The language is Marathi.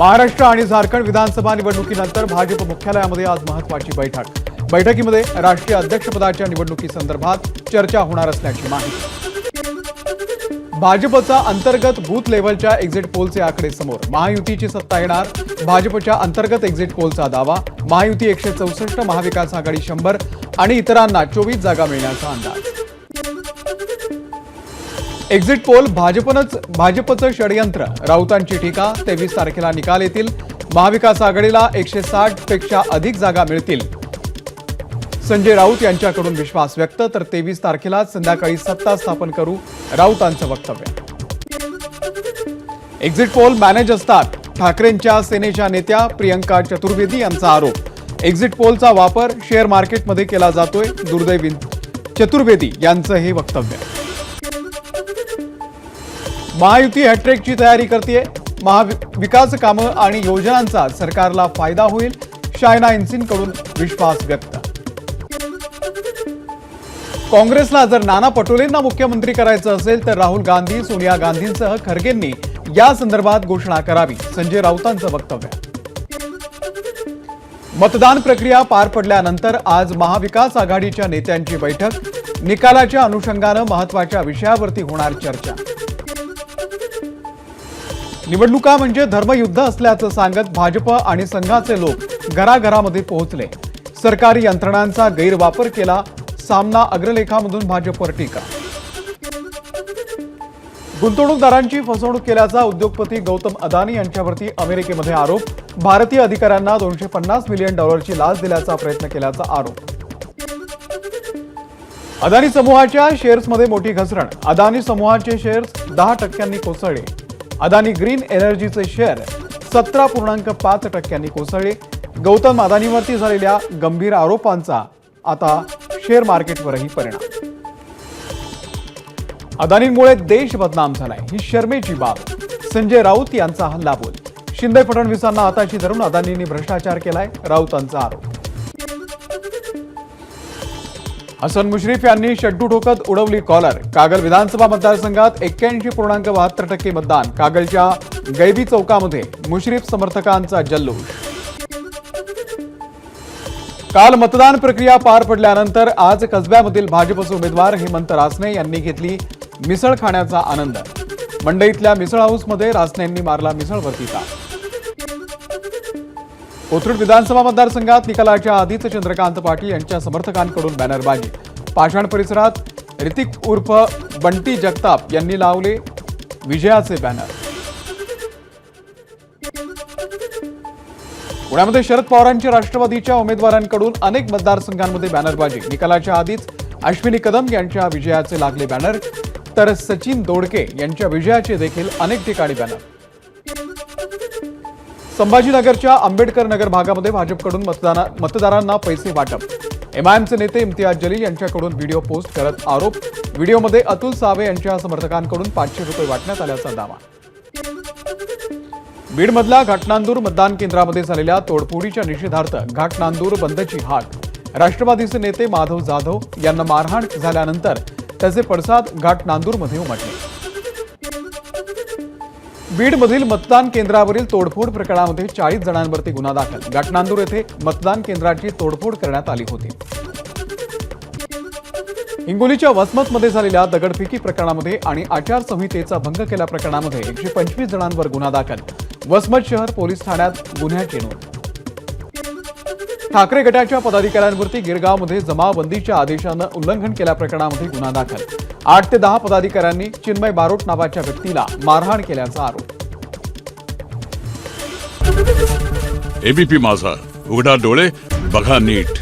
महाराष्ट्र आणि झारखंड विधानसभा निवडणुकीनंतर भाजप मुख्यालयामध्ये आज महत्त्वाची बैठकीमध्ये राष्ट्रीय अध्यक्षपदाच्या निवडणुकीसंदर्भात चर्चा होणार असल्याची माहिती। भाजपचा अंतर्गत बूथ लेव्हलच्या एक्झिट पोलचे आकडे समोर। महायुतीची सत्ता येणार, भाजपच्या अंतर्गत एक्झिट पोलचा दावा। महायुती 164, महाविकास आघाडी 100 आणि इतरांना 24 जागा मिळण्याचा अंदाज। एक्झिट पोल भाजपचं षडयंत्र, राऊतांची टीका। 23 तारखेला निकाल येतील, महाविकास आघाडीला 160 पेक्षा अधिक जागा मिळतील, संजय राऊत यांच्याकडून विश्वास व्यक्त। तर 23 तारखेला संध्याकाळी सत्ता स्थापन करू, राऊतांचं वक्तव्य। एक्झिट पोल मॅनेज असतात, ठाकरेंच्या सेनेच्या नेत्या प्रियंका चतुर्वेदी यांचा आरोप। एक्झिट पोलचा वापर शेअर मार्केटमध्ये केला जातोय, दुर्दैवी चतुर्वेदी यांचं हे वक्तव्य। महायुती हॅट्रिकची तयारी करते, महाविकास कामं आणि योजनांचा सरकारला फायदा होईल, शायना इन्सिनकडून विश्वास व्यक्त। काँग्रेसला जर नाना पटोलेंना मुख्यमंत्री करायचं असेल तर राहुल गांधी, सोनिया गांधींसह खरगेंनी या संदर्भात घोषणा करावी, संजय राऊतांचं वक्तव्य। मतदान प्रक्रिया पार पडल्यानंतर आज महाविकास आघाडीच्या नेत्यांची बैठक। निकालाच्या अनुषंगानं महत्त्वाच्या विषयावरती होणार चर्चा। निवडणुका म्हणजे धर्मयुद्ध असल्याचं सांगत भाजप आणि संघाचे लोक घराघरामध्ये पोहोचले, सरकारी यंत्रणांचा गैरवापर केला, सामना अग्रलेखामधून भाजपवर टीका। गुंतवणूकदारांची फसवणूक केल्याचा उद्योगपती गौतम अदानी यांच्यावरती अमेरिकेमध्ये आरोप। भारतीय अधिकाऱ्यांना $250 मिलियन लाच दिल्याचा प्रयत्न केल्याचा आरोप। अदानी समूहाच्या शेअर्समध्ये मोठी घसरण, अदानी समूहाचे शेअर्स 10% कोसळले। अदानी ग्रीन एनर्जीचे शेअर 17.5% कोसळले। गौतम अदानीवरती झालेल्या गंभीर आरोपांचा आता शेअर मार्केटवरही परिणाम। अदानींमुळे देश बदनाम झालाय, ही शर्मेची बाब, संजय राऊत यांचा हल्लाबोल। शिंदे फडणवीसांना हाताशी धरून अदानींनी भ्रष्टाचार केलाय, राऊतांचा आरोप। हसन मुश्रीफ यांनी शड्डू ठोकत उडवली कॉलर। कागल विधानसभा मतदारसंघात 81.72% मतदान। कागलच्या गैबी चौकामध्ये मुश्रीफ समर्थकांचा जल्लोष। काल मतदान प्रक्रिया पार पडल्यानंतर आज कसब्यामधील भाजपचे उमेदवार हेमंत रासने यांनी घेतली मिसळ खाण्याचा आनंद। मंडईतल्या मिसळ हाऊसमध्ये रासनेंनी मारला मिसळवरती ताप। कोथरूड विधानसभा मतदारसंघात निकालाच्या आधीच चंद्रकांत पाटील यांच्या समर्थकांकडून बॅनरबाजी। पाषाण परिसरात ऋतिक उर्फ बंटी जगताप यांनी लावले विजयाचे बॅनर। पुण्यामध्ये शरद पवारांच्या राष्ट्रवादीच्या उमेदवारांकडून अनेक मतदारसंघांमध्ये बॅनरबाजी। निकालाच्या आधीच अश्विनी कदम यांच्या विजयाचे लागले बॅनर, तर सचिन दोडके यांच्या विजयाचे देखील अनेक ठिकाणी बॅनर। संभाजीनगरच्या आंबेडकर नगर भागामध्ये भाजपकडून मतदारांना पैसे वाटप। एमआयएमचे नेते इम्तियाज जलील यांच्याकडून व्हिडिओ पोस्ट करत आरोप। व्हिडिओमध्ये अतुल सावे यांच्या समर्थकांकडून ₹500 वाटण्यात आल्याचा दावा। बीडमधल्या घाटनांदूर मतदान केंद्रामध्ये झालेल्या तोडफोडीच्या निषेधार्थ घाटनांदूर बंदची हाक। राष्ट्रवादीचे नेते माधव जाधव यांना मारहाण झाल्यानंतर त्याचे पडसाद घाटनांदूरमध्ये उमटले। बीडमधील मतदान केंद्रावरील तोडफोड प्रकरणामध्ये 40 जणांवरती गुन्हा दाखल। घाटनांदूर येथे मतदान केंद्राची तोडफोड करण्यात आली होती। हिंगोलीच्या वसमतमध्ये झालेल्या दगडफेकी प्रकरणामध्ये आणि आचारसंहितेचा भंग केल्या प्रकरणामध्ये 125 जणांवर गुन्हा दाखल। वसमत शहर पोलीस ठाण्यात गुन्ह्याची नोंद। ठाकरे गटाच्या पदाधिकाऱ्यांवरती गिरगावमध्ये जमावबंदीच्या आदेशानं उल्लंघन केल्या प्रकरणामध्ये गुन्हा दाखल। 8 ते 10 पदाधिकाऱ्यांनी चिन्मय बारोट नावाच्या व्यक्तीला मारहाण केल्याचा आरोप। एबीपी माझा, उघडा डोळे बघा नीट।